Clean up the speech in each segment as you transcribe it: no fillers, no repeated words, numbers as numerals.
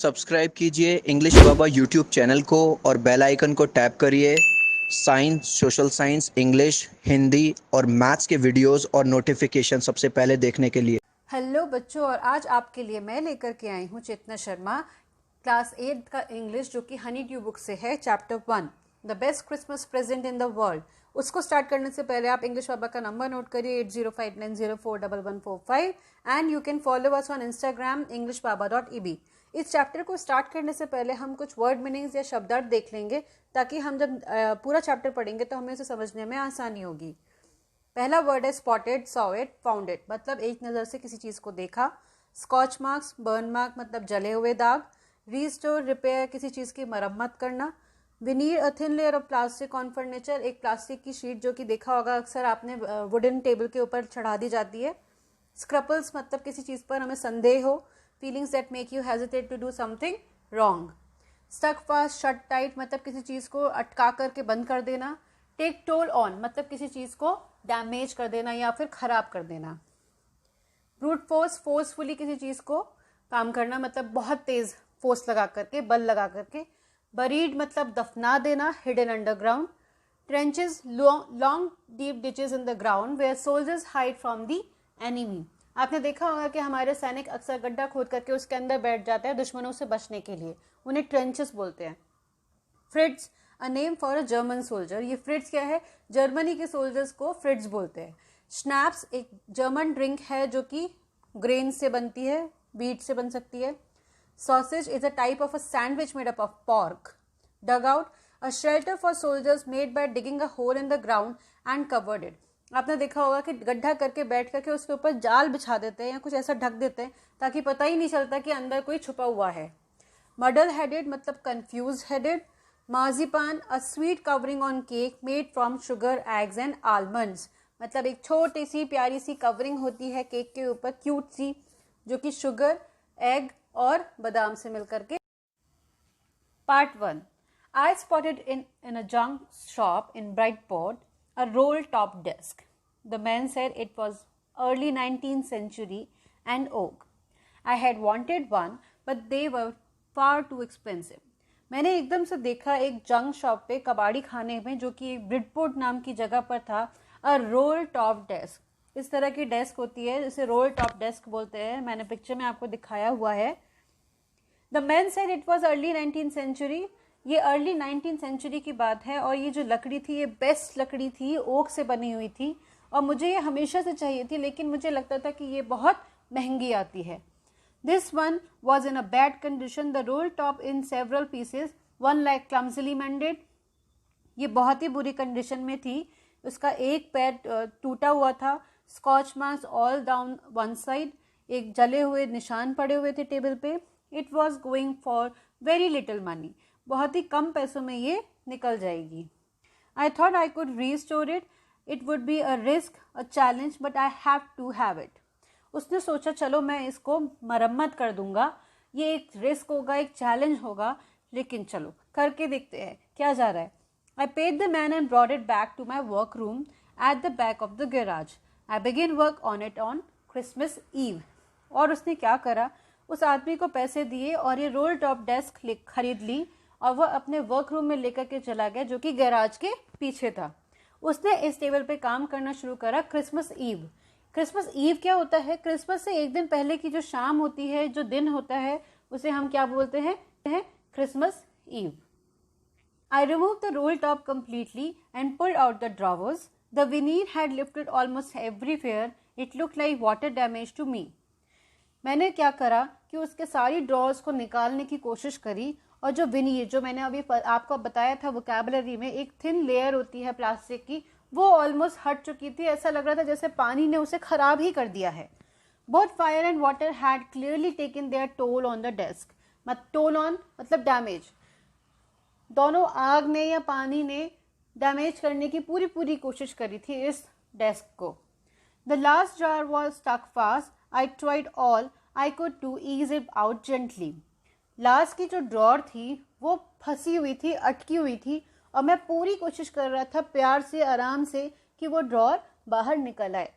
Subscribe कीजिए English बाबा YouTube channel को और बेल आइकन को टैप करिए science, social science, English, Hindi और मैथ्स के वीडियोस और नोटिफिकेशन सबसे पहले देखने के लिए। हेलो बच्चों, और आज आपके लिए मैं लेकर के आई हूँ चेतना शर्मा क्लास 8 का इंग्लिश, जो कि हनी ड्यू बुक से है, chapter 1 the best Christmas present in the world. उसको स्टार्ट करने से पहले आप इंग्लिश बाबा का नंबर नोट करिए 8059041145 and you can follow us on Instagram englishbaba.eb। इस चैप्टर को स्टार्ट करने से पहले हम कुछ वर्ड मीनिंग्स या शब्दार्थ देख लेंगे, ताकि हम जब पूरा चैप्टर पढ़ेंगे तो हमें उसे समझने में आसानी होगी। पहला वर्ड है spotted, saw it, found it, मतलब एक नज़र से किसी चीज़ को देखा। स्कॉच मार्क्स, बर्न मार्क मतलब जले हुए दाग। रीस्टोर, रिपेयर, किसी चीज़ की मरम्मत करना। Veneer, a thin layer of plastic on furniture, एक प्लास्टिक की शीट जो कि देखा होगा अक्सर आपने वुडन टेबल के ऊपर चढ़ा दी जाती है। स्क्रपल्स मतलब किसी चीज़ पर हमें संदेह हो। Feelings that make you hesitate to do something wrong. Stuck fast, shut tight मतलब किसी चीज़ को अटका करके बंद कर देना। टेक टोल ऑन मतलब किसी चीज़ को डैमेज कर देना या फिर ख़राब कर देना। ब्रूट फोर्स, फोर्सफुली किसी चीज़ को काम करना, मतलब बहुत तेज़ फोर्स लगा करके, बल लगा करके। बरीड मतलब दफना देना, hidden underground. Trenches, long deep ditches in the ground where soldiers hide from the enemy. आपने देखा होगा कि हमारे सैनिक अक्सर गड्ढा खोद करके उसके अंदर बैठ जाते हैं दुश्मनों से बचने के लिए, उन्हें ट्रेंचेस बोलते हैं। फ्रिट्स, a name for a German soldier. ये फ्रिट्स क्या है? जर्मनी के सोल्जर्स को फ्रिट्स बोलते हैं। स्नैप्स एक जर्मन ड्रिंक है जो कि ग्रेन से बनती है, बीट से बन सकती है। Sausage is a type of a sandwich made up of pork. Dug out, a shelter for soldiers made by digging a hole in the ground and covered it. आपने देखा होगा कि गड्ढा करके बैठ करके उसके ऊपर जाल बिछा देते हैं या कुछ ऐसा ढक देते हैं ताकि पता ही नहीं चलता कि अंदर कोई छुपा हुआ है। मडल हेडेड मतलब confuse headed. Marzipan, a sweet covering on cake made from sugar, eggs and almonds, मतलब एक छोटी सी प्यारी सी कवरिंग होती है केक के ऊपर, क्यूट सी, जो कि शुगर, एग और बादाम से मिलकर के। Part 1. I spotted in a junk shop in Brightport a roll-top desk. The man said it was early 19th century and oak. I had wanted one, but they were far too expensive. मैंने एकदम से देखा एक junk shop पे, कबाड़ी खाने में, जो कि ब्रिडपोर्ट नाम की जगह पर था, अ रोल टॉप डेस्क। इस तरह की डेस्क होती है जिसे रोल टॉप डेस्क बोलते हैं, मैंने पिक्चर में आपको दिखाया हुआ है। The man said it was early 19th century. ये अर्ली 19th सेंचुरी की बात है, और ये जो लकड़ी थी ये बेस्ट लकड़ी थी, ओक से बनी हुई थी, और मुझे ये हमेशा से चाहिए थी, लेकिन मुझे लगता था कि ये बहुत महंगी आती है। This one was in a bad condition, the roll top in several pieces, one like clumsily mended. ये बहुत ही बुरी कंडीशन में थी, उसका एक पैर टूटा हुआ था। Scorch marks all down one side, एक जले हुए निशान पड़े हुए थे टेबल पे। It was going for very little money, बहुत ही कम पैसों में ये निकल जाएगी। I thought I could restore it, it would be a risk, a challenge, but I have to have it. उसने सोचा चलो मैं इसको मरम्मत कर दूंगा, ये एक रिस्क होगा, एक चैलेंज होगा, लेकिन चलो करके देखते हैं क्या जा रहा है। I paid the man and brought it back to my workroom at the back of the garage. I began work on it on Christmas Eve. और उसने क्या करा, उस आदमी को पैसे दिए और ये रोल टॉप डेस्क खरीद ली, और वह अपने वर्क रूम में लेकर के चला गया, जो कि गैराज के पीछे था। उसने इस टेबल पे काम करना शुरू करा क्रिसमस ईव। क्रिसमस ईव क्या होता है? क्रिसमस से एक दिन पहले की जो शाम होती है, जो दिन होता है, उसे हम क्या बोलते हैं? Christmas Eve. I removed the roll top completely and pulled out the drawers. The veneer had lifted almost everywhere. It looked like water damage to me. मैंने क्या करा कि उसके सारी ड्रॉर्स को निकालने की कोशिश करी, और जो विनीर, जो मैंने अभी आपको बताया था वोकैबुलरी में, एक थिन लेयर होती है प्लास्टिक की, वो ऑलमोस्ट हट चुकी थी। ऐसा लग रहा था जैसे पानी ने उसे खराब ही कर दिया है। Both fire and water had clearly taken their toll on the desk. Toll on मतलब डैमेज, दोनों आग ने या पानी ने डैमेज करने की पूरी कोशिश करी थी इस डेस्क को। The last jar was stuck fast, I tried all I could to ease it out gently. Last की जो ड्रॉर थी वो फंसी हुई थी, अटकी हुई थी, और मैं पूरी कोशिश कर रहा था प्यार से, आराम से, कि वो ड्रॉर बाहर निकल आए।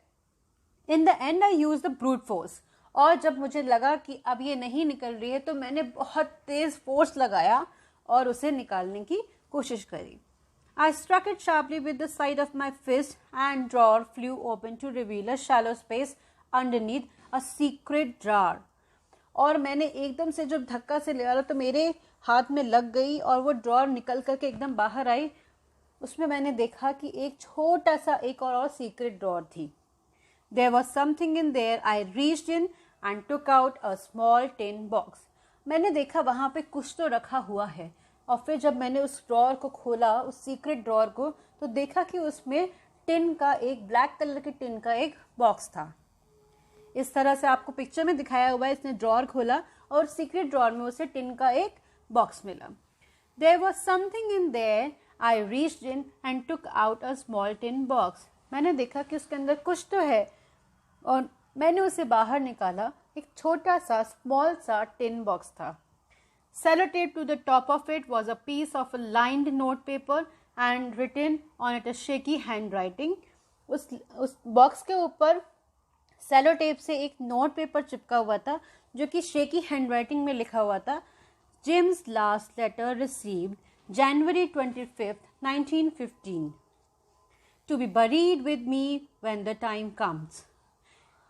In the and I use the brute force, और जब मुझे लगा कि अब ये नहीं निकल रही है तो मैंने बहुत तेज़ फोर्स लगाया और उसे निकालने की कोशिश करी। I struck it sharply with the side of my fist and drawer flew open to reveal a shallow space underneath a secret drawer. और मैंने एकदम से जब धक्का से लिया तो मेरे हाथ में लग गई और वो ड्रॉर निकल करके एकदम बाहर आई। उसमें मैंने देखा कि एक छोटा सा एक और सीक्रेट ड्रॉर थी। There was something in there. I reached in and took out a small tin box. मैंने देखा वहाँ पे कुछ तो रखा हुआ है और फिर जब मैंने उस ड्रॉर को खोला, उस सीक्रेट ड्रॉर को, तो देखा कि उसमें टिन का एक ब्लैक कलर के टिन का एक बॉक्स था। इस तरह से आपको पिक्चर में दिखाया हुआ है। इसने ड्रॉर खोला और सीक्रेट ड्रॉर में उसे टिन का एक बॉक्स मिला। There was something in there. I reached in and took out a small tin box. मैंने देखा कि उसके अंदर कुछ तो है और मैंने उसे बाहर निकाला। एक छोटा सा स्मॉल सा टिन बॉक्स था। Sellotape to the top of it was a piece of a lined note paper and written on it a shaky handwriting. उस बॉक्स के ऊपर सेलो टेप से एक नोट पेपर चिपका हुआ था जो कि शेकी हैंडराइटिंग में लिखा हुआ था, Jim's last letter received January 25th, 1915, to be buried with me when the time comes.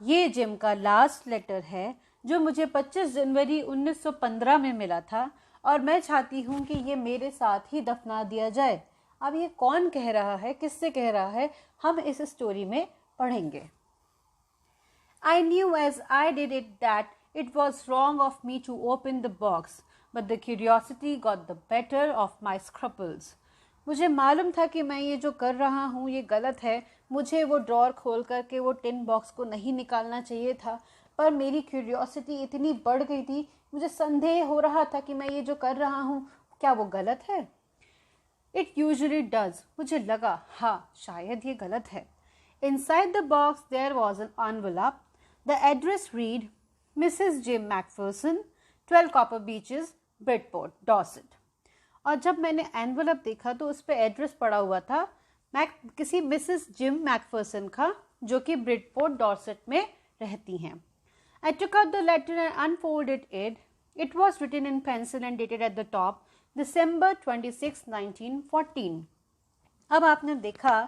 ये जिम का लास्ट लेटर है जो मुझे 25 जनवरी 1915 में मिला था और मैं चाहती हूँ कि ये मेरे साथ ही दफना दिया जाए। अब ये कौन कह रहा है, किससे कह रहा है, हम इस स्टोरी में पढ़ेंगे। I knew as I did it that it was wrong of me to open the box, but the curiosity got the better of my scruples. मुझे मालूम था कि मैं ये जो कर रहा हूँ ये गलत है। मुझे वो ड्रॉर खोल करके वो टिन बॉक्स को नहीं निकालना चाहिए था, पर मेरी क्यूरियोसिटी इतनी बढ़ गई थी, मुझे संदेह हो रहा था कि मैं ये जो कर रहा हूँ क्या वो गलत है। It usually does. मुझे लगा हाँ शायद ये गलत है। Inside the box there was an envelope. The address read Mrs. Jim Macpherson, 12 Copper Beaches, Bridport, Dorset. और जब मैंने एनवलप देखा तो उस पर एड्रेस पड़ा हुआ था किसी मिसेस जिम मैकफर्सन का, जो कि ब्रिडपोर्ट डॉर्सेट में रहती हैं। I took out the letter and unfolded it. It was written in pencil and dated at the top, December 26, 1914. अब आपने देखा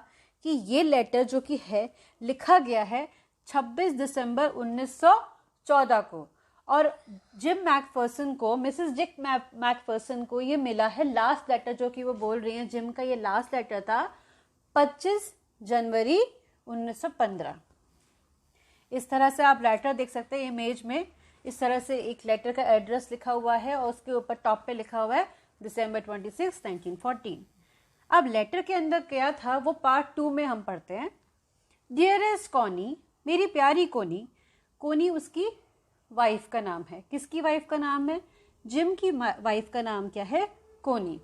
कि ये लेटर जो कि है लिखा गया है 26 दिसंबर 1914 को और जिम मैकफर्सन को, मिसेस जिक मैकफर्सन को ये मिला है लास्ट लेटर, जो कि वो बोल रही हैं जिम का ये लास्ट लेटर था 25 जनवरी 1915। इस तरह से आप लेटर देख सकते हैं इमेज में। इस तरह से एक लेटर का एड्रेस लिखा हुआ है और उसके ऊपर टॉप पे लिखा हुआ है December 26, 1914। अब लेटर के अंदर क्या था वो पार्ट 2 में हम पढ़ते हैं। डियरेस्ट कॉनी, मेरी प्यारी कोनी, कोनी उसकी वाइफ का नाम है। किसकी वाइफ का नाम है? जिम की वाइफ का नाम क्या है? कोनी।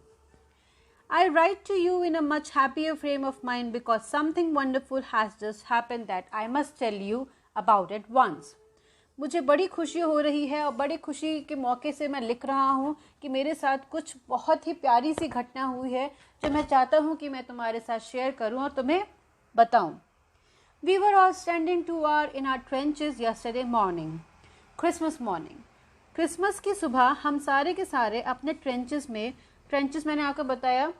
I write to you in a much happier frame of mind because something wonderful has just happened that I must tell you about at once. मुझे बड़ी खुशी हो रही है और बड़ी खुशी के मौके से मैं लिख रहा हूँ कि मेरे साथ कुछ बहुत ही प्यारी सी घटना हुई है जो मैं चाहता हूँ कि मैं तुम्हारे साथ शेयर करूँ और तुम्हें बताऊँ। We were all standing to in our trenches yesterday morning. Christmas morning. Christmas की सुबह हम सारे के सारे अपने ट्रेंचेस में, ट्रेंचेस मैंने आपको बताया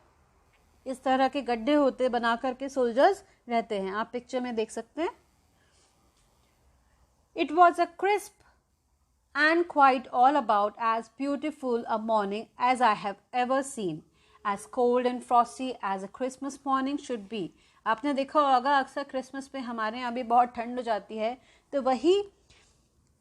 इस तरह के गड्ढे होते बना करके सोल्जर्स रहते हैं, आप पिक्चर में देख सकते हैं। It was a crisp and quite all about as beautiful a morning as I have ever seen, as cold and frosty as a Christmas morning should be. आपने देखा होगा अक्सर क्रिसमस पे हमारे यहाँ भी बहुत ठंड हो जाती है, तो वही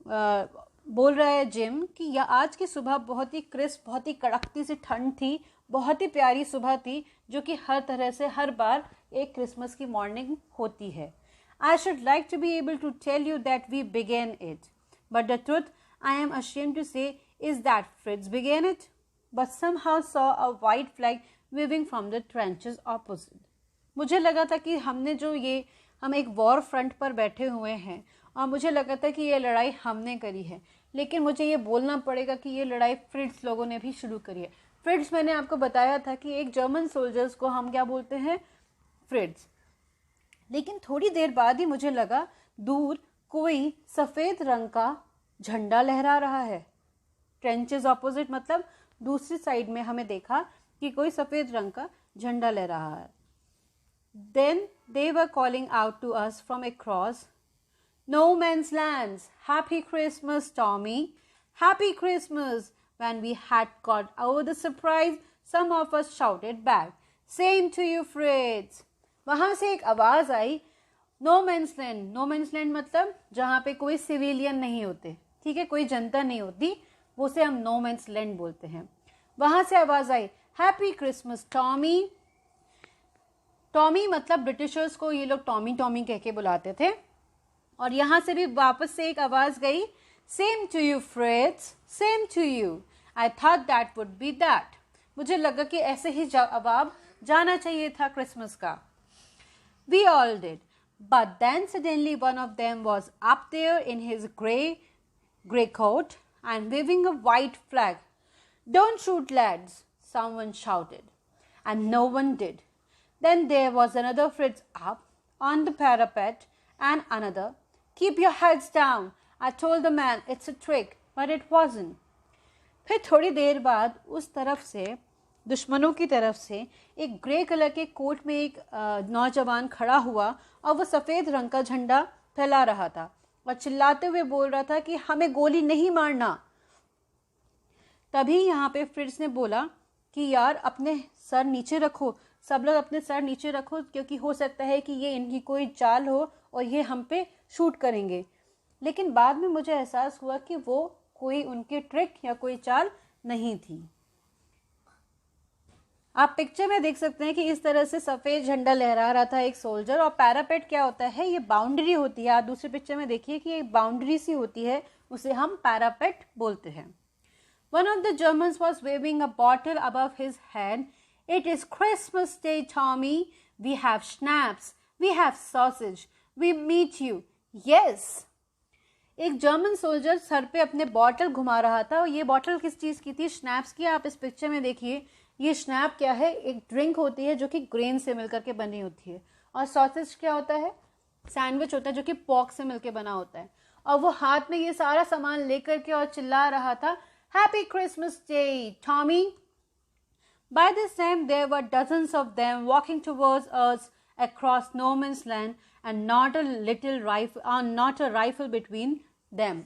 बोल रहा है जिम कि यह आज की सुबह बहुत ही क्रिस्प, बहुत ही कड़कती सी ठंड थी, बहुत ही प्यारी सुबह थी जो कि हर तरह से हर बार एक क्रिसमस की मॉर्निंग होती है। I should like to be able to tell you that we began it, but the truth I am ashamed to say is that Fritz began it, but somehow saw a white flag waving from the trenches opposite. मुझे लगा था कि हम एक war front पर बैठे हुए हैं और मुझे लगा था कि ये लड़ाई हमने करी है, लेकिन मुझे ये बोलना पड़ेगा कि ये लड़ाई फ्रिट्स लोगों ने भी शुरू करी है। फ्रिट्स मैंने आपको बताया था कि एक जर्मन सोल्जर्स को हम क्या बोलते हैं? फ्रिट्स। लेकिन थोड़ी देर बाद ही मुझे लगा दूर कोई सफ़ेद रंग का झंडा लहरा रहा है। ट्रेंचेस ऑपोजिट मतलब दूसरी साइड में हमें देखा कि कोई सफ़ेद रंग का झंडा लहरा रहा है। Then they were calling out to us from across, No man's lands, happy Christmas, Tommy, happy Christmas. When we had got over the surprise, some of us shouted back, same to you, Fritz. वहाँ से एक आवाज़ आई, no man's land. No man's land मतलब जहाँ पे कोई civilian नहीं होते, ठीक है, कोई जनता नहीं होती, वो से हम नो मैंस लैंड बोलते हैं। वहाँ से आवाज़ आई, हैप्पी क्रिसमस टॉमी। टॉमी मतलब ब्रिटिशर्स को ये लोग टॉमी टॉमी कह के बुलाते थे। और यहाँ से भी वापस से एक आवाज़ गई, same to you Fritz, same to you. I thought that would be that. मुझे लगा कि ऐसे ही जवाब जाना चाहिए था क्रिसमस का। We all did, but then suddenly one of them was up there in his grey coat and waving a white flag. Don't shoot lads, someone shouted, and no one did. Then there was another Fritz up on the parapet and another. Keep your heads down. I told the man it's a trick, but it wasn't. फिर थोड़ी देर बाद उस तरफ से, दुश्मनों की तरफ से, एक ग्रे कलर के कोट में एक नौजवान खड़ा हुआ और वो सफ़ेद रंग का झंडा फैला रहा था और चिल्लाते हुए बोल रहा था कि हमें गोली नहीं मारना। तभी यहाँ पे फ्रिट्ज ने बोला कि यार अपने सर नीचे रखो, सब लोग अपने सर नीचे रखो, क्योंकि हो सकता है कि ये इनकी कोई चाल हो और ये हम पे शूट करेंगे। लेकिन बाद में मुझे एहसास हुआ कि वो कोई उनकी ट्रिक या कोई चाल नहीं थी। आप पिक्चर में देख सकते हैं कि इस तरह से सफ़ेद झंडा लहरा रहा था एक सोल्जर। और पैरापेट क्या होता है, ये बाउंड्री होती है। आप दूसरी पिक्चर में देखिए कि एक बाउंड्री सी होती है, उसे हम पैरापेट बोलते हैं। One of the Germans was waving a bottle above his head. It is Christmas Day, Tommy. We have schnapps. We have sausage. We meet you. Yes. एक जर्मन सोल्जर सर पे अपने bottle घुमा रहा था और ये बॉटल किस चीज़ की थी, स्नैप्स की। आप इस पिक्चर में देखिए, ये स्नैप क्या है, एक ड्रिंक होती है जो कि ग्रेन से मिलकर के बनी होती है। और सॉसेज क्या होता है, सैंडविच होता है जो कि पॉर्क से मिलकर बना होता है। और वो हाथ में ये सारा सामान लेकर के और चिल्ला रहा था, Happy Christmas Day, Tommy. By this time, there were dozens of them walking towards us across no man's land, and not a rifle between them.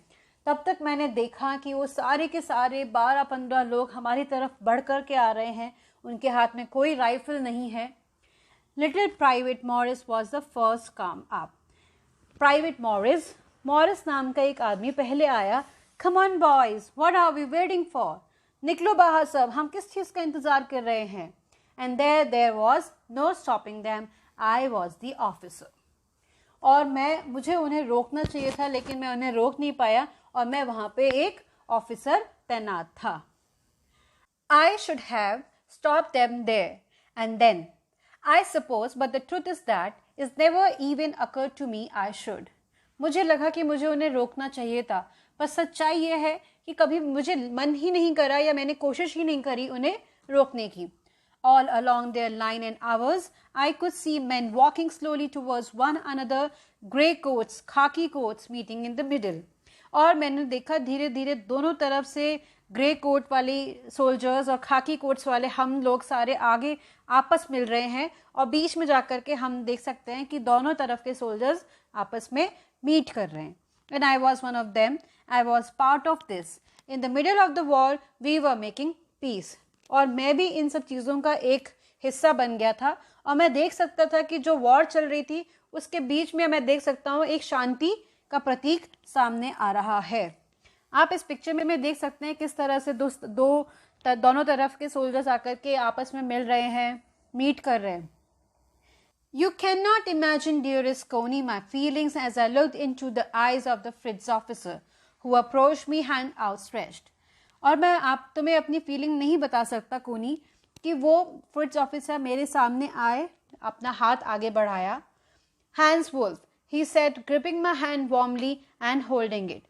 तब तक मैंने देखा कि वो सारे के सारे 12-15 लोग हमारी तरफ बढ़ कर के आ रहे हैं। उनके हाथ में कोई राइफल नहीं है। Little Private Morris was the first come up. Private Morris नाम का एक आदमी पहले आया। Come on boys, what are we waiting for? निकलो बाहर सब, हम किस चीज़ का इंतज़ार कर रहे हैं? And there was no stopping them. I was the officer. और मुझे उन्हें रोकना चाहिए था, लेकिन मैं उन्हें रोक नहीं पाया और मैं वहाँ पे एक ऑफिसर तैनात था। I should have stopped them there and then, I suppose, but the truth is that it never even occurred to me I should. मुझे लगा कि मुझे उन्हें रोकना चाहिए था, पर सच्चाई ये है कि कभी मुझे मन ही नहीं करा या मैंने कोशिश ही नहीं करी उन्हें रोकने की। All along their line and ours, I could see men walking slowly towards one another, grey coats, khaki coats meeting in the middle. और मैंने देखा धीरे धीरे दोनों तरफ से ग्रे कोट वाली सोल्जर्स और खाकी कोट्स वाले हम लोग सारे आगे आपस मिल रहे हैं, और बीच में जाकर के हम देख सकते हैं कि दोनों तरफ के सोल्जर्स आपस में मीट कर रहे हैं। And I was one of them. I was part of this. In the middle of the war, we were making peace. और मैं भी इन सब चीज़ों का एक हिस्सा बन गया था, और मैं देख सकता था कि जो वॉर चल रही थी उसके बीच में मैं देख सकता हूँ एक शांति का प्रतीक सामने आ रहा है। आप इस पिक्चर में देख सकते हैं किस तरह से दोनों तरफ के सोल्जर्स आकर के आपस में मिल रहे हैं, मीट कर रहे हैं। You cannot imagine, dearest Coney, my feelings as I looked into the eyes of the Fritz officer, who approached me hand outstretched. और मैं तुम्हें अपनी फीलिंग नहीं बता सकता कोनी कि वो फ्रिट्ज ऑफिसर मेरे सामने आए, अपना हाथ आगे बढ़ाया। Hans Wolf, he said, gripping my hand warmly and holding it.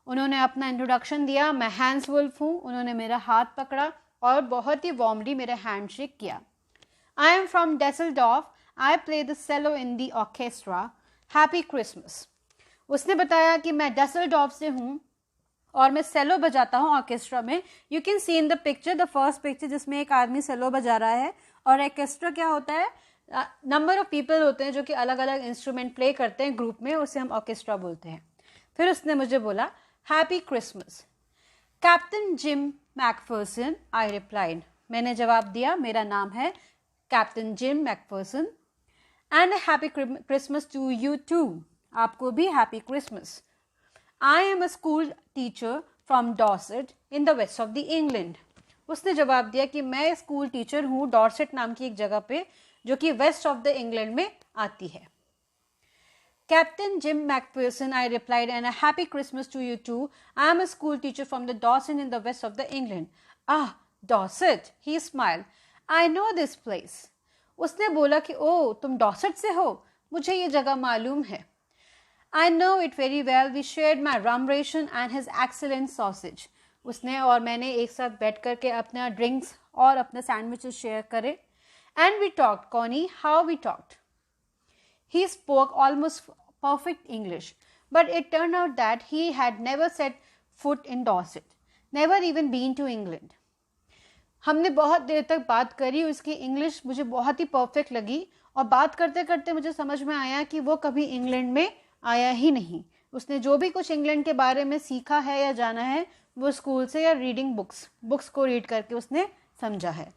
उन्होंने अपना इंट्रोडक्शन दिया, मैं हैंस वुल्फ हूँ। उन्होंने मेरा हाथ पकड़ा और बहुत ही वार्मली मेरा हैंड शेक किया। I am from Düsseldorf. I play the cello in the orchestra. Happy Christmas. उसने बताया कि मैं डसेल्डॉर्फ से हूँ और मैं सेलो बजाता हूँ ऑर्केस्ट्रा में. You can see in the picture, the first picture जिसमें एक आदमी सेलो बजा रहा है. और ऑर्केस्ट्रा क्या होता है, नंबर ऑफ पीपल होते हैं जो कि अलग अलग इंस्ट्रूमेंट प्ले करते हैं ग्रुप में, उसे हम ऑर्केस्ट्रा बोलते हैं. फिर उसने मुझे बोला happy Christmas captain Jim McPherson. I replied, मैंने जवाब दिया मेरा नाम है captain Jim McPherson. And happy Christmas to you too. आपको भी happy Christmas. I am a school teacher from Dorset in the west of the England. उसने जवाब दिया कि मैं स्कूल टीचर हूँ डॉर्सेट नाम की एक जगह पे जो कि वेस्ट ऑफ द इंग्लैंड में आती है. Captain Jim McPherson, I replied, and a happy Christmas to you too. I am a school teacher from the Dorset in the west of the England. Ah, Dorset, he smiled. I know this place. उसने बोला कि ओह तुम Dorset से हो, मुझे ये जगह मालूम है. I know it very well. We shared my rum ration and his excellent sausage. उसने और मैंने एक साथ बैठ करके अपना ड्रिंक्स और अपने सैंडविचेस शेयर करे. And we talked, Connie, how we talked. He spoke almost perfect English, but it turned out that he had never set foot in Dorset, never even been to England. हमने बहुत देर तक बात करी, उसकी English मुझे बहुत ही perfect लगी और बात करते करते मुझे समझ में आया कि वो कभी इंग्लैंड में आया ही नहीं. उसने जो भी कुछ इंग्लैंड के बारे में सीखा है या जाना है वो स्कूल से या रीडिंग बुक्स को रीड करके उसने समझा है.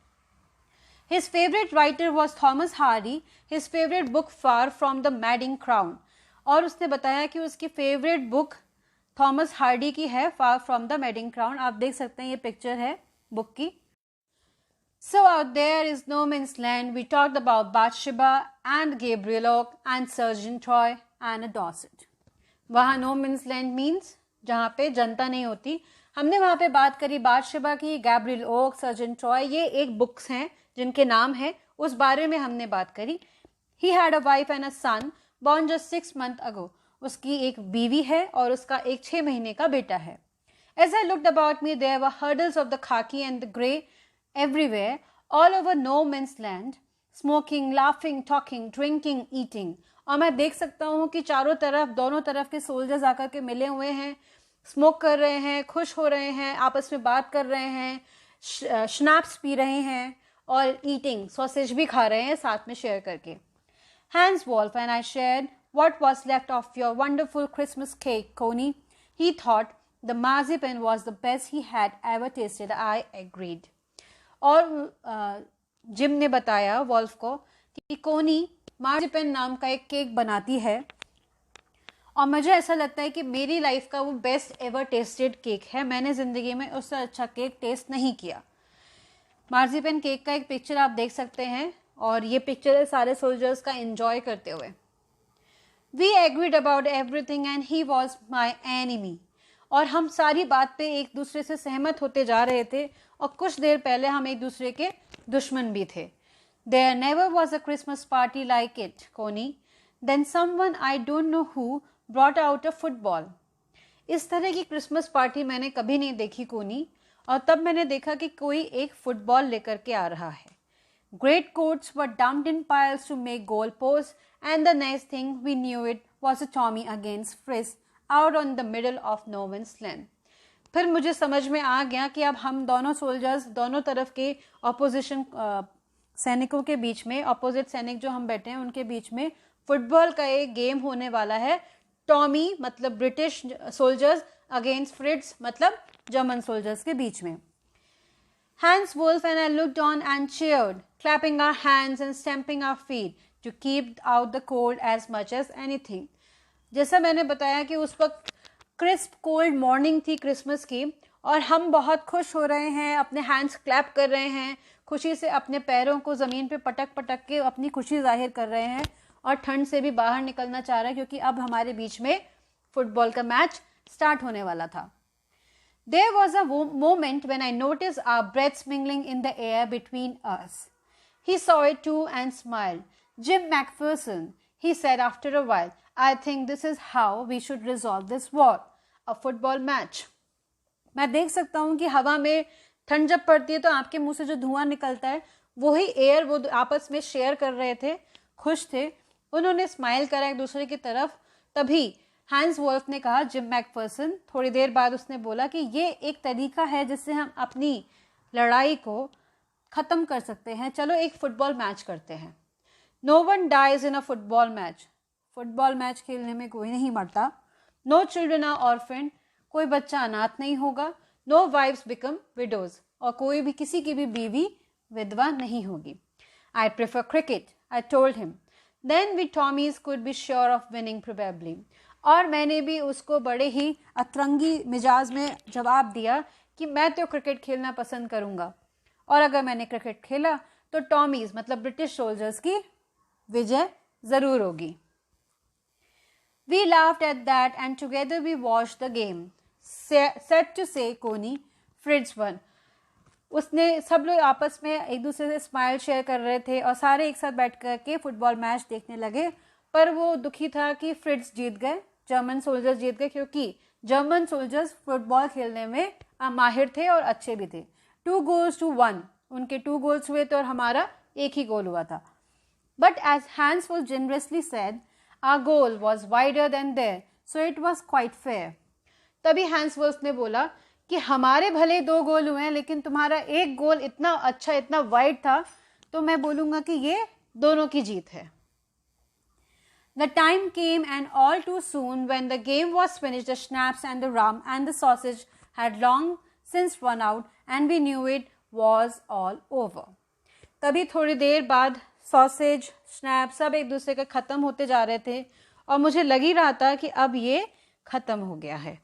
His favorite writer was Thomas Hardy. His favorite book Far from the Madding Crown. और उसने बताया कि उसकी फेवरेट बुक थॉमस हार्डी की है, far from the madding crown. आप देख सकते हैं ये पिक्चर है बुक की. So out there is no man's land. We talked about Bathsheba and Gabriel Oak and Surgeon Troy and a Dorset. वहाँ no man's land means जहाँ पे जनता नहीं होती. हमने वहाँ पे बात करी बादशिबा की, गैब्रियल ओक, सर्जन ट्रॉय, ये एक बुक्स हैं जिनके नाम है, उस बारे में हमने बात करी. He had a wife and a son born just 6 months ago. उसकी एक बीवी है और उसका एक 6 महीने का बेटा है. As I looked about me, there were hurdles of the khaki and the grey everywhere, all over no man's land, smoking, laughing, talking, drinking, eating. और मैं देख सकता हूँ कि चारों तरफ, दोनों तरफ के सोल्जर्स आकर के मिले हुए हैं, स्मोक कर रहे हैं, खुश हो रहे हैं, आपस में बात कर रहे हैं, स्नैप्स पी रहे हैं और ईटिंग, सॉसेज भी खा रहे हैं साथ में शेयर करके. Hans Wolf and I shared what was left of your wonderful Christmas cake, Connie. He thought the marzipan was the best he had ever tasted. I agreed. और जिम ने बताया वॉल्फ को कि कोनी मार्जिपन नाम का एक केक बनाती है और मुझे ऐसा लगता है कि मेरी लाइफ का वो बेस्ट एवर टेस्टेड केक है. मैंने ज़िंदगी में उससे अच्छा केक टेस्ट नहीं किया. मार्जिपन केक का एक पिक्चर आप देख सकते हैं और ये पिक्चर है सारे सोल्जर्स का एंजॉय करते हुए. We agreed about everything and he was my enemy. और हम सारी बात पे एक दूसरे से सहमत होते जा रहे थे और कुछ देर पहले हम एक दूसरे के दुश्मन भी थे. There never was a Christmas party like it, Connie. Then someone I don't know who brought out a football. इस तरह की क्रिसमस पार्टी मैंने कभी नहीं देखी कोनी. और तब मैंने देखा कि कोई एक फुटबॉल लेकर के आ रहा है. Great coats were dumped in piles to make goal posts, and the next thing we knew it was a Tommy against Frizz out on the middle of no man's land. फिर मुझे समझ में आ गया कि अब हम दोनों सोल्जर्स, दोनों तरफ के ऑपोजिशन सैनिकों के बीच में, ऑपोजिट सैनिक जो हम बैठे हैं उनके बीच में फुटबॉल का एक गेम होने वाला है. टॉमी मतलब ब्रिटिश सोल्जर्स अगेंस्ट फ्रिट्ज मतलब जर्मन सोल्जर्स के बीच में. Hans Wolf and I looked on and cheered, clapping our hands and stamping our feet to keep out the cold as much as anything. जैसा मैंने बताया कि उस वक्त क्रिस्प कोल्ड मॉर्निंग थी क्रिसमस की और हम बहुत खुश हो रहे हैं, अपने हैंड्स क्लैप कर रहे हैं, खुशी से अपने पैरों को ज़मीन पे पटक पटक के अपनी खुशी जाहिर कर रहे हैं और ठंड से भी बाहर निकलना चाह रहे हैं क्योंकि अब हमारे बीच में फुटबॉल का मैच स्टार्ट होने वाला था. There was a moment when I noticed our breaths mingling in the air between us. He saw it too and smiled. Jim McPherson, he said after a while, I think this is how we should resolve this war. A football match. मैं देख सकता हूँ कि हवा में ठंड जब पड़ती है तो आपके मुंह से जो धुआं निकलता है वही एयर वो आपस में शेयर कर रहे थे, खुश थे. उन्होंने स्माइल करा एक दूसरे की तरफ. तभी हैंस वोल्फ ने कहा जिम मैकफर्सन। थोड़ी देर बाद उसने बोला कि ये एक तरीका है जिससे हम अपनी लड़ाई को ख़त्म कर सकते हैं, चलो एक फुटबॉल मैच करते हैं। No one dies in a football match. Football match खेलने में कोई नहीं मरता। No children are orphan. कोई बच्चा अनाथ नहीं होगा। No wifes become widows. और कोई भी किसी की भी बीवी विधवा नहीं होगी। I prefer cricket, I told him. Then we Tommies could be sure of winning probably. और मैंने भी उसको बड़े ही अतरंगी मिजाज में जवाब दिया कि मैं तो क्रिकेट खेलना पसंद करूँगा, और अगर मैंने क्रिकेट खेला तो टॉमीज मतलब ब्रिटिश सोल्जर्स की विजय ज़रूर होगी। We laughed at that and together we watched the game. Said to say Coney, Fritz won. उसने सब लोग आपस में एक दूसरे से स्माइल शेयर कर रहे थे और सारे एक साथ बैठ कर के फुटबॉल मैच देखने लगे। पर वो दुखी था कि फ्रिट्ज जीत गए, जर्मन सोल्जर्स जीत गए, क्योंकि जर्मन सोल्जर्स फुटबॉल खेलने में माहिर थे और अच्छे भी थे। 2 goals to 1, उनके 2 goals हुए थे और हमारा एक ही गोल हुआ था। But as Hans was generously said, our goal was wider than theirs, so it was quite fair. तभी हैंस वोल्फ ने बोला कि हमारे भले 2 गोल हुए हैं, लेकिन तुम्हारा एक गोल इतना अच्छा, इतना वाइड था, तो मैं बोलूँगा कि ये दोनों की जीत है। The time came and all too soon when the game was finished, the schnapps and the rum and the sausage had long since run out and we knew it was all over. तभी थोड़ी देर बाद sausage, snap सब एक दूसरे के ख़त्म होते जा रहे थे और मुझे लग ही रहा था कि अब ये ख़त्म हो गया है।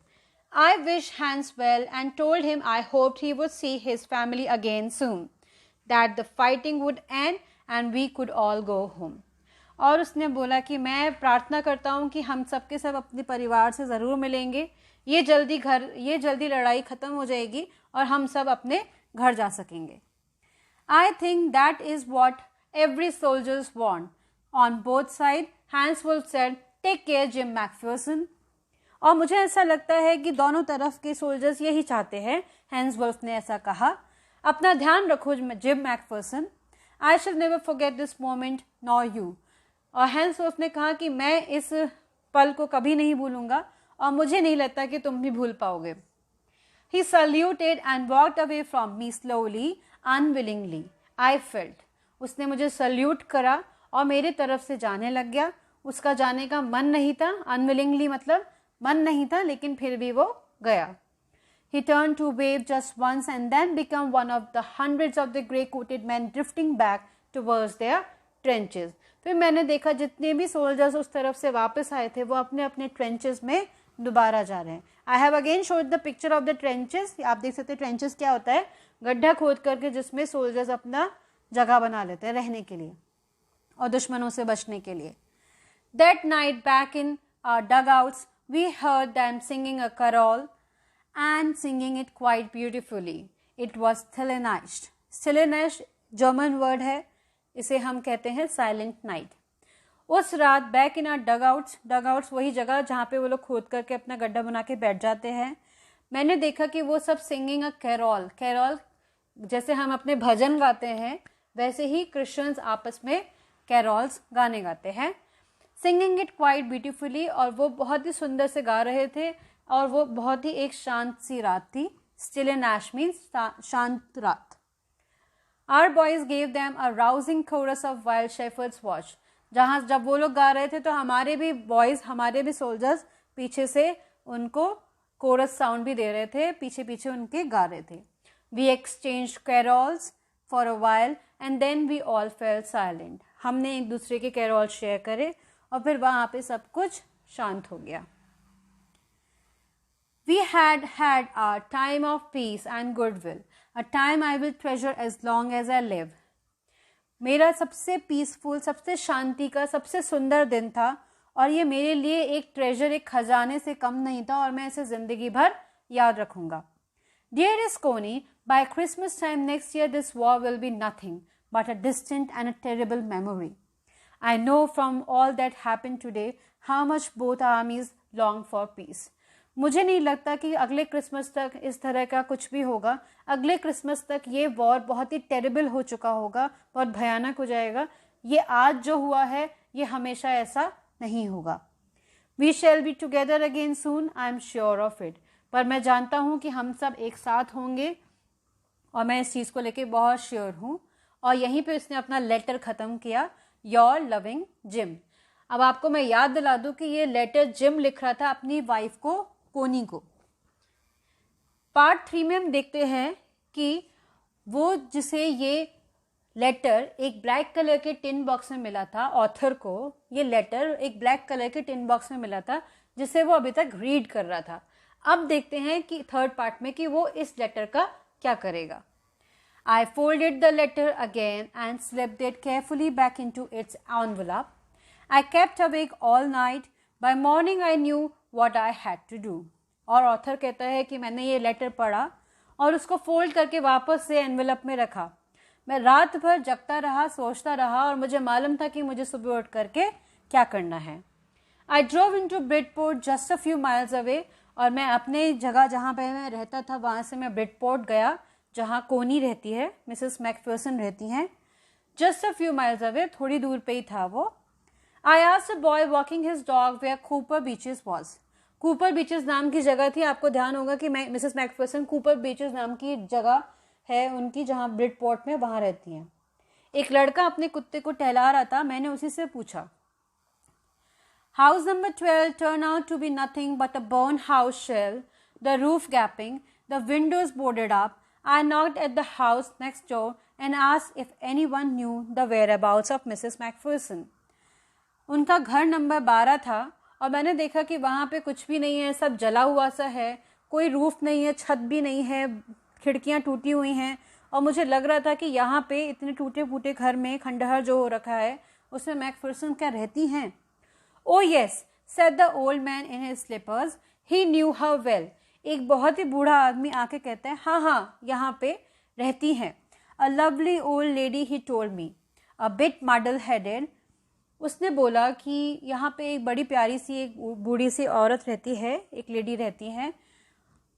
I wished Hans well and told him I hoped he would see his family again soon, that the fighting would end and we could all go home. और उसने बोला कि मैं प्रार्थना करता हूँ कि हम सब के सब अपने परिवार से ज़रूर मिलेंगे, ये जल्दी लड़ाई ख़त्म हो जाएगी और हम सब अपने घर जा सकेंगे। I think that is what every soldiers want. On both sides, Hans Wolf said, "Take care, Jim McPherson." और मुझे ऐसा लगता है कि दोनों तरफ के सोल्जर्स यही चाहते हैं। हैंस वोल्फ ने ऐसा कहा, अपना ध्यान रखो gym Macpherson. I shall never forget this moment, nor you. और हैंस वोल्फ ने कहा कि मैं इस पल को कभी नहीं भूलूंगा और मुझे नहीं लगता कि तुम भी भूल पाओगे। He saluted and walked away from me slowly, unwillingly. I felt. उसने मुझे सल्यूट करा और मेरे तरफ से जाने लग गया। उसका जाने का मन नहीं था, अनविलिंगली मतलब मन नहीं था, लेकिन फिर भी वो गया। He turned to wave just once and then became one of the hundreds of the grey-coated men drifting back towards their trenches. फिर मैंने देखा जितने भी सोल्जर्स उस तरफ से वापस आए थे वो अपने अपने ट्रेंचेस में दोबारा जा रहे हैं। I have again showed the picture of the trenches. आप देख सकते हैं ट्रेंचेस क्या होता है, गड्ढा खोद करके जिसमें सोल्जर्स अपना जगह बना लेते हैं रहने के लिए और दुश्मनों से बचने के लिए। That night back in our dugouts we heard them singing a carol and singing it quite beautifully. It was Stille Nacht. Stille Nacht German word है, इसे हम कहते हैं साइलेंट नाइट। उस रात बैक इन आर डगआउट्स वही जगह जहाँ पे वो लोग खोद करके अपना गड्ढा बना के बैठ जाते हैं। मैंने देखा कि वो सब सिंगिंग अ कैरॉल जैसे हम अपने भजन गाते हैं वैसे ही क्रिश्चियंस आपस में कैरॉल्स गाने गाते हैं। सिंगिंग इट क्वाइट ब्यूटीफुली, और वो बहुत ही सुंदर से गा रहे थे और वो बहुत ही एक शांत सी रात थी। स्टिल नाश मीन्स शांत रात। Our boys gave them a rousing chorus of wild shepherds watch. जहाँ जब वो लोग गा रहे थे तो हमारे भी बॉयज, हमारे भी सोल्जर्स पीछे से उनको कोरस साउंड भी दे रहे थे, पीछे पीछे उनके गा रहे थे। We exchange carols for a while and then we all felt silent. हमने एक दूसरे के कैरॉल शेयर करे और फिर वहाँ पे सब कुछ शांत हो गया। We had had our time of peace and goodwill, a time I will treasure as long as I live. मेरा सबसे पीसफुल, सबसे शांति का, सबसे सुंदर दिन था और ये मेरे लिए एक ट्रेजर, एक खजाने से कम नहीं था और मैं इसे जिंदगी भर याद रखूंगा। Dearest Coney, by Christmas time next year this war will be nothing but a distant and a terrible memory. I know from all that happened today how much both armies long for peace. मुझे नहीं लगता कि अगले Christmas तक इस तरह का कुछ भी होगा। अगले क्रिसमस तक ये वॉर बहुत ही टेरिबल हो चुका होगा, बहुत भयानक हो जाएगा। ये आज जो हुआ है ये हमेशा ऐसा नहीं होगा। We shall be together again soon, I am sure of it. पर मैं जानता हूँ कि हम सब एक साथ होंगे और मैं इस चीज़ को लेके बहुत श्योर हूँ। और यहीं पे उसने अपना लेटर ख़त्म किया, योर लविंग जिम। अब आपको मैं याद दिला दूँ कि ये लेटर जिम लिख रहा था अपनी वाइफ को, कोनी को। पार्ट 3 में हम देखते हैं कि वो जिसे ये लेटर एक ब्लैक कलर के टिन बॉक्स में मिला था, ऑथर को ये लेटर एक ब्लैक कलर के टिन बॉक्स में मिला था जिसे वो अभी तक रीड कर रहा था। अब देखते हैं कि थर्ड पार्ट में कि वो इस लेटर का क्या करेगा। I folded the letter again and slipped it carefully back into its envelope. I kept awake all night. By morning I knew what I had to do. और ऑथर कहता है कि मैंने ये लेटर पढ़ा और उसको फोल्ड करके वापस से एनवेलप में रखा। मैं रात भर जगता रहा, सोचता रहा और मुझे मालूम था कि मुझे सुबह उठ करके क्या करना है। I drove into Bridport just a few miles away. और मैं अपने जगह जहाँ पे मैं रहता था वहाँ से मैं ब्रिडपोर्ट गया, जहाँ कोनी रहती है, मिसेस मैकफर्सन रहती हैं। Just a few miles away, थोड़ी दूर पे ही था वो। I asked a boy walking his dog where Cooper Beeches was. Cooper Beeches नाम की जगह थी। आपको ध्यान होगा कि मिसेस मैकफर्सन कूपर बीचेस नाम की जगह है उनकी, जहाँ ब्रिडपोर्ट में वहाँ रहती हैं। एक लड़का अपने कुत्ते को टहला रहा था। मैंने उसी से पूछा, House number 12 turned out to be nothing but a burned house shell, the roof gaping, the windows boarded up. I knocked at the house next door and asked if anyone knew the whereabouts of Mrs. Macpherson. उनका घर number 12 था और मैंने देखा कि वहाँ पे कुछ भी नहीं है, सब जला हुआ सा है, कोई रूफ नहीं है, छत भी नहीं है, खिड़कियाँ टूटी हुई हैं और मुझे लग रहा था कि यहाँ पे इतने टूटे फूटे घर में खंडहर जो हो रखा है उसमें मैकफर्सन क्या रहती हैं। Oh yes, said the old man in his slippers. He knew her well. एक बहुत ही बूढ़ा आदमी आके कहता है, हाँ हाँ यहाँ पे रहती हैं। A lovely old lady, he told me. A bit muddle-headed. उसने बोला कि यहाँ पे एक बड़ी प्यारी सी एक बूढ़ी सी औरत रहती है, एक लेडी रहती है।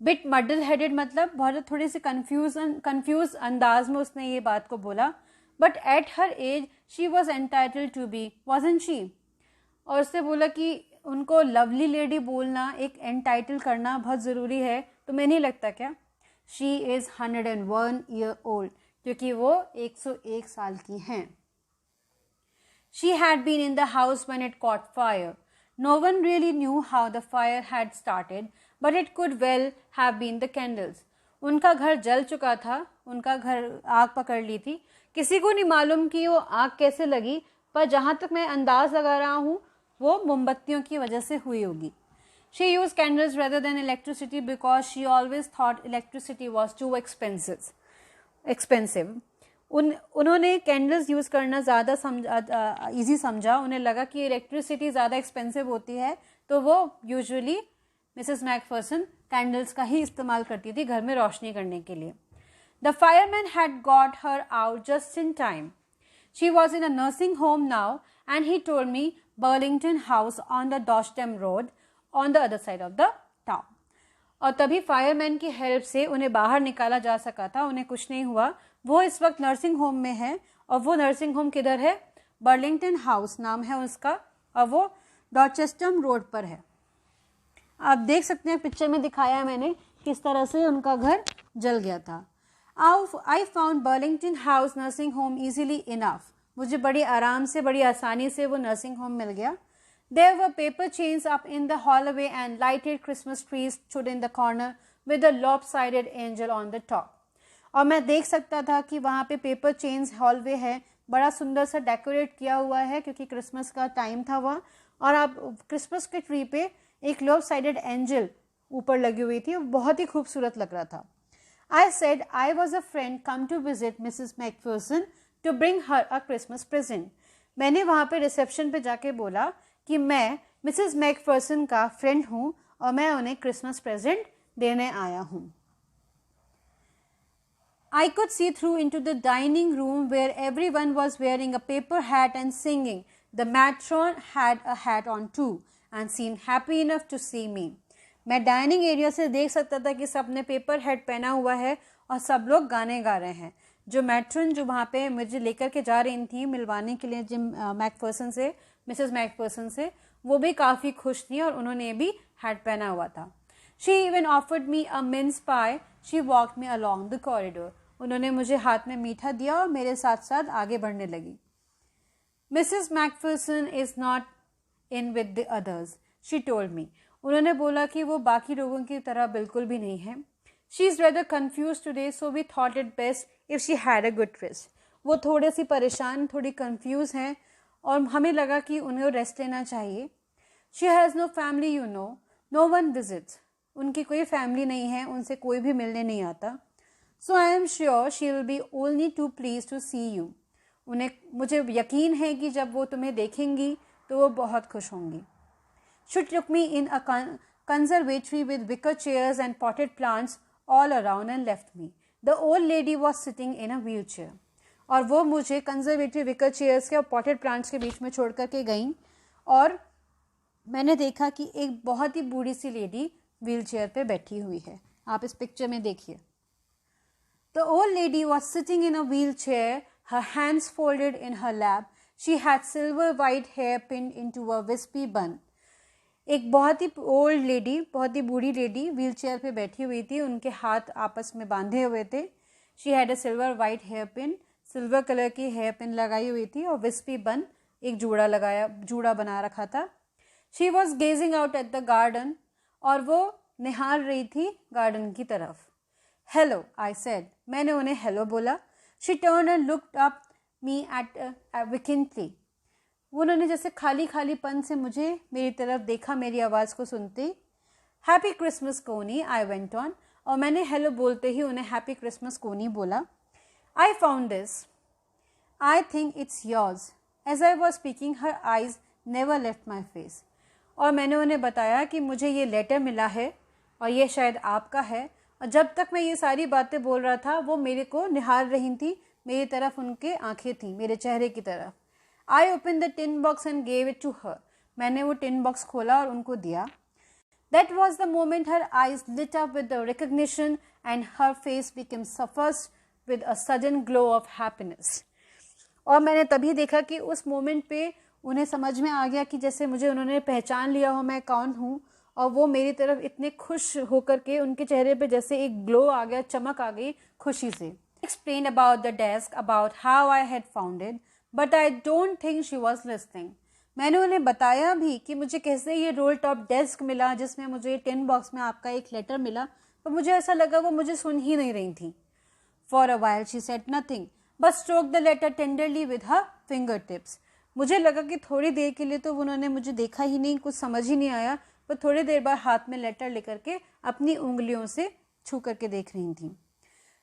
Bit muddle-headed मतलब बहुत थोड़ी सी कंफ्यूज अंदाज में उसने ये बात को बोला। But at her age, she was entitled to be, wasn't she? और उससे बोला कि उनको लवली लेडी बोलना, एक एंटाइटल करना बहुत ज़रूरी है। तुम्हें नहीं लगता क्या? शी इज़ 101 ईयर ओल्ड, क्योंकि वो 101 साल की हैं। She had been in the house when it caught fire. No one really knew how the fire had started, but it could well have been the candles. उनका घर जल चुका था, उनका घर आग पकड़ ली थी। किसी को नहीं मालूम कि वो आग कैसे लगी, पर जहाँ तक मैं अंदाज लगा रहा हूँ वो मोमबत्तियों की वजह से हुई होगी। She used candles rather than electricity because she always thought electricity was too expensive. उन्होंने कैंडल्स यूज़ करना ज़्यादा ईजी समझा। उन्हें लगा कि इलेक्ट्रिसिटी ज़्यादा एक्सपेंसिव होती है, तो वो यूजुअली मिसेस मैकफर्सन कैंडल्स का ही इस्तेमाल करती थी घर में रोशनी करने के लिए। The fireman had got her out just in time. She was in a nursing home now and he told me Burlington House on the Dawstem Road on the other side of the town. और तभी fireman की help से उन्हें बाहर निकाला जा सका था, उन्हें कुछ नहीं हुआ। वो इस वक्त नर्सिंग होम में है और वो नर्सिंग होम किधर है? बर्लिंगटन हाउस नाम है उसका और वो डॉचेस्टम रोड पर है। आप देख सकते हैं पिक्चर में दिखाया है मैंने किस तरह से उनका घर जल गया था। I found Burlington House nursing home easily enough. मुझे बड़ी आराम से, बड़ी आसानी से वो नर्सिंग होम मिल गया। There were paper chains up in the hallway and lighted Christmas trees stood in the corner with a lopsided angel on the top. और मैं देख सकता था कि वहाँ पे पेपर चेन्स हॉलवे है, बड़ा सुंदर सा डेकोरेट किया हुआ है क्योंकि क्रिसमस का टाइम था वह। और आप क्रिसमस के ट्री पे एक lopsided एंजल ऊपर लगी हुई थी, बहुत ही खूबसूरत लग रहा था। I said I was a friend come to visit Mrs. Macpherson to bring her a Christmas present. मैंने वहाँ पे रिसेप्शन पे जाके बोला कि मैं मिसेस मैकफर्सन का फ्रेंड हूँ और मैं उन्हें क्रिसमस प्रेजेंट देने आया हूँ। I could see through into the dining room where everyone was wearing a paper hat and singing. The matron had a hat on too and seemed happy enough to see me. मैं dining area से देख सकता था कि सब ने paper head पहना हुआ है और सब लोग गाने गा रहे हैं। जो मैट्रन जो वहाँ पे मुझे लेकर के जा रही थी मिलवाने के लिए जिम मैकफर्सन से, मिसेस मैकफर्सन से, वो भी काफ़ी खुश थी और उन्होंने भी हैट पहना हुआ था. She even offered me a mince pie. She walked me along the corridor. उन्होंने मुझे हाथ में मीठा दिया और मेरे साथ साथ आगे बढ़ने लगी. Mrs. Macpherson is not in with the others, she told me. उन्होंने बोला कि वो बाकी लोगों की तरह बिल्कुल भी नहीं है. She is rather confused today, so we thought it best if she had a good rest. वो थोड़े सी परेशान, थोड़ी कंफ्यूज हैं और हमें लगा कि उन्हें रेस्ट लेना चाहिए. She has no family, you know. No one visits. उनकी कोई फैमिली नहीं है, उनसे कोई भी मिलने नहीं आता. So I am sure she will be only too pleased to see you. मुझे यकीन है कि जब वो तुम्हें देखेंगी तो वो बहुत खुश होंगी. She took me in a conservatory with wicker chairs and potted plants all around and left me. The old lady was sitting in a wheelchair. और वो मुझे कंजर्वेटरी विकर चेयर्स के और पॉटेड प्लांट्स के बीच में छोड़ करके गई और मैंने देखा कि एक बहुत ही बूढ़ी सी लेडी व्हील चेयर पर बैठी हुई है. आप इस पिक्चर में देखिए. The old lady was sitting in a wheelchair, her hands folded in her lap. She had silver white hair pinned into a wispy bun. एक बहुत ही ओल्ड लेडी, बहुत ही बूढ़ी लेडी व्हील चेयर पर बैठी हुई थी. उनके हाथ आपस में बांधे हुए थे. She had a silver white hair pin, silver colour की हेयर पिन लगाई हुई थी और विस्पी बन, एक जूड़ा बना रखा था. She was gazing out at the garden और वो निहार रही थी गार्डन की तरफ. Hello, I said. मैंने उन्हें हेलो बोला. She turn and looked up me at vacantly. उन्होंने जैसे खालीपन से मुझे मेरी तरफ देखा मेरी आवाज़ को सुनते. हैप्पी क्रिसमस कोनी, आई वेंट ऑन. और मैंने हेलो बोलते ही उन्हें हैप्पी क्रिसमस कोनी बोला. I found this. I think it's yours. As I was speaking her eyes never left my face. और मैंने उन्हें बताया कि मुझे ये लेटर मिला है और ये शायद आपका है. और जब तक मैं ये सारी बातें बोल रहा था वो मेरे को निहार रही थी. मेरी तरफ उनके आंखें थीं, मेरे चेहरे की तरफ. I open the tin box and gave it to her. मैंने वो टिन बॉक्स खोला और उनको दिया. That was the moment her eyes lit up with the recognition and her face became suffused with a sudden glow of happiness. और मैंने तभी देखा कि उस मोमेंट पे उन्हें समझ में आ गया कि जैसे मुझे उन्होंने पहचान लिया हो मैं कौन हूँ. और वो मेरी तरफ इतने खुश होकर के उनके चेहरे पे जैसे एक ग्लो आ गया, चमक आ गई खुशी से. Explain about the desk, about how I had found it, but I don't think she was listening. मैंने उन्हें बताया भी कि मुझे कैसे ये रोल टॉप डेस्क मिला जिसमें मुझे टिन बॉक्स में आपका एक लेटर मिला, पर मुझे ऐसा लगा वो मुझे सुन ही नहीं रही थी. For a while she said nothing but stroke the letter tenderly with her finger tips. मुझे लगा कि थोड़ी देर के लिए तो उन्होंने मुझे देखा ही नहीं, कुछ समझ ही नहीं आया, पर थोड़ी देर बाद हाथ में लेटर लेकर के अपनी उंगलियों से छू करके देख रही थी.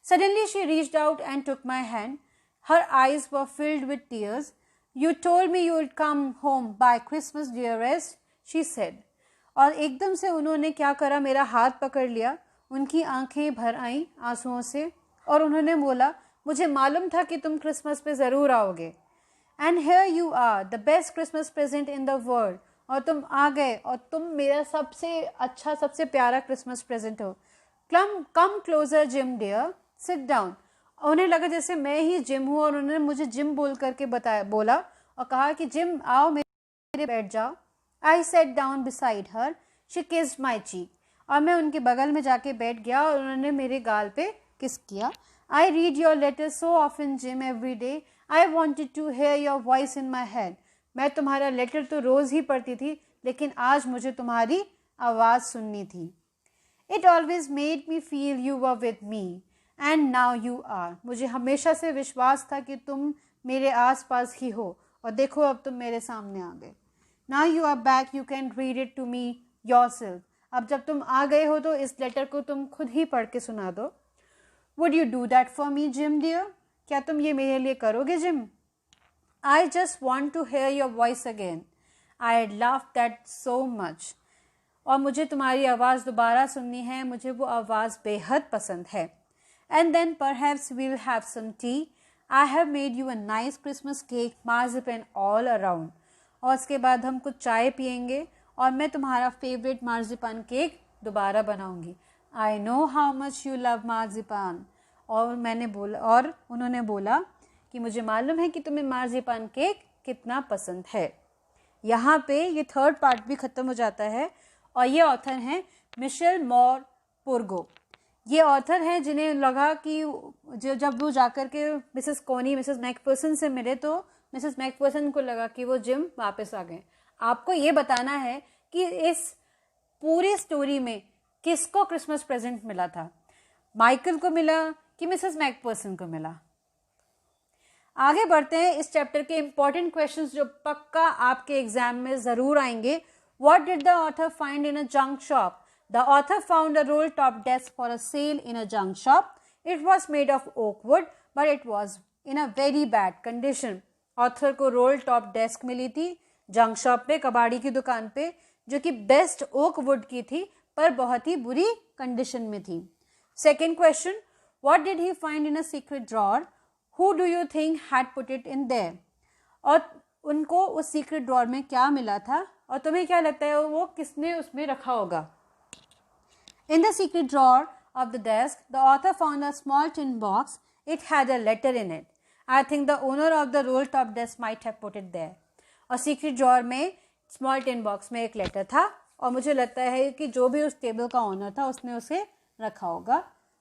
Suddenly she reached out and took my hand. Her eyes were filled with tears. You told me you would come home by Christmas dearest, she said. और एकदम से उन्होंने क्या करा, मेरा हाथ पकड़ लिया. उनकी आंखें भर आईं आंसुओं से और उन्होंने बोला, मुझे मालूम था कि तुम क्रिसमस पे ज़रूर आओगे. And here you are, the best Christmas present in the world. और तुम आ गए और तुम मेरा सबसे अच्छा, सबसे प्यारा क्रिसमस प्रेजेंट हो. Come closer Jim dear, sit down. उन्हें लगा जैसे मैं ही जिम हूँ और उन्होंने मुझे जिम बोल करके बोला और कहा कि जिम आओ मेरे बैठ जाओ. I sat down beside her. She kissed my cheek. और मैं उनके बगल में जाके बैठ गया और उन्होंने मेरे गाल पे किस किया. I read your letter so often Jim every day. I wanted to hear your voice in my head. मैं तुम्हारा लेटर तो रोज़ ही पढ़ती थी, लेकिन आज मुझे तुम्हारी आवाज़ सुननी थी. It always made me feel you were with me and now you are. मुझे हमेशा से विश्वास था कि तुम मेरे आस पास ही हो और देखो अब तुम मेरे सामने आ गए. Now you are back, you can read it to me yourself. अब जब तुम आ गए हो तो इस लेटर को तुम खुद ही पढ़ के सुना दो. Would you do that for me Jim dear? क्या तुम ये मेरे लिए करोगे Jim? I just want to hear your voice again. I had laughed that so much. और मुझे तुम्हारी आवाज़ दोबारा सुननी है, मुझे वो आवाज़ बेहद पसंद है. And then perhaps we'll have some tea. I have made you a nice Christmas cake, marzipan all around. और उसके बाद हम कुछ चाय पियेंगे और मैं तुम्हारा फेवरेट मार्जिपान केक दोबारा बनाऊंगी. I know how much you love marzipan. और उन्होंने बोला कि मुझे मालूम है कि तुम्हें मार्जिपान केक कितना पसंद है. यहाँ पे ये थर्ड पार्ट भी ख़त्म हो जाता है और ये ऑथर हैं मिशेल मोर पुरगो। ये ऑथर हैं जिन्हें लगा कि जब वो जाकर के मिसेस मैकफर्सन से मिले तो मिसेस मैकफर्सन को लगा कि वो जिम वापस आ गए। आपको ये बताना है कि इस पूरी स्टोरी में किसको क्रिसमस प्रेजेंट मिला था, माइकल को मिला कि मिसेस मैकफर्सन को मिला। आगे बढ़ते हैं। इस चैप्टर के इंपॉर्टेंट क्वेश्चंस जो पक्का आपके एग्जाम में ज़रूर आएंगे। What did the author find in a junk shop? The author found a roll top desk for a sale in a junk shop. It was made of oak wood but it was in a very bad condition. Author को roll top desk मिली थी junk shop पे, कबाड़ी की दुकान पे, जो कि बेस्ट ओक वुड की थी पर बहुत ही बुरी कंडीशन में थी. Second question, what did he find in a secret drawer? Who do you think had put it in there? और उनको उस सीक्रेट ड्रॉर में क्या मिला था और तुम्हें क्या लगता है वो किसने उसमें रखा होगा? In the secret drawer of the desk, the author found a small tin box. It had a letter in it. I think the owner of the roll top desk might have put it there. और secret drawer में small tin box में एक letter था और मुझे लगता है कि जो भी उस टेबल का ओनर था उसने उसे रखा होगा.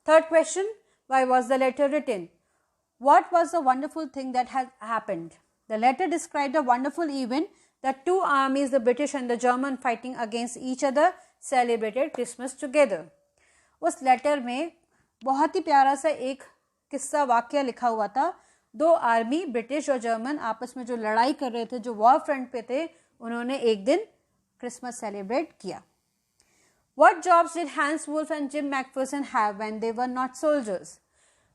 Third question, why was the letter written? What was the wonderful thing that had happened? The letter described a wonderful event. The two armies, the British and the German, fighting against each other, celebrated Christmas together. उस letter में बहुत ही प्यारा सा एक किस्सा वाक्य लिखा हुआ था. दो आर्मी, ब्रिटिश और जर्मन, आपस में जो लड़ाई कर रहे थे, जो वॉर फ्रंट पे थे, उन्होंने एक दिन क्रिसमस सेलिब्रेट किया. What jobs did Hans Wolf and Jim McPherson have when they were not soldiers?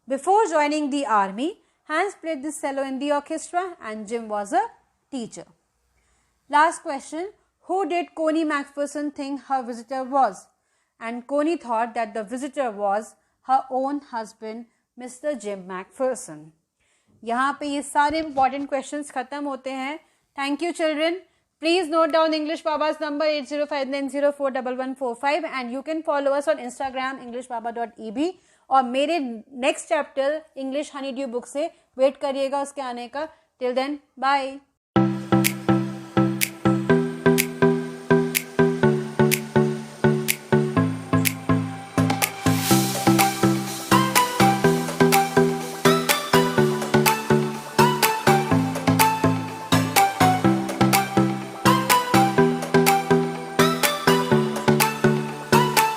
Before joining the army, Hans played the cello in the orchestra and Jim was a teacher. Last question, who did Connie McPherson think her visitor was? And Connie thought that the visitor was her own husband, Mr. Jim McPherson. यहाँ पे ये सारे important questions खत्म होते हैं. Thank you children. Please note down English Baba's number 8059041145 and you can follow us on Instagram englishbaba.eb. और मेरे next chapter English Honeydew book से वेट करिएगा उसके आने का. Till then bye.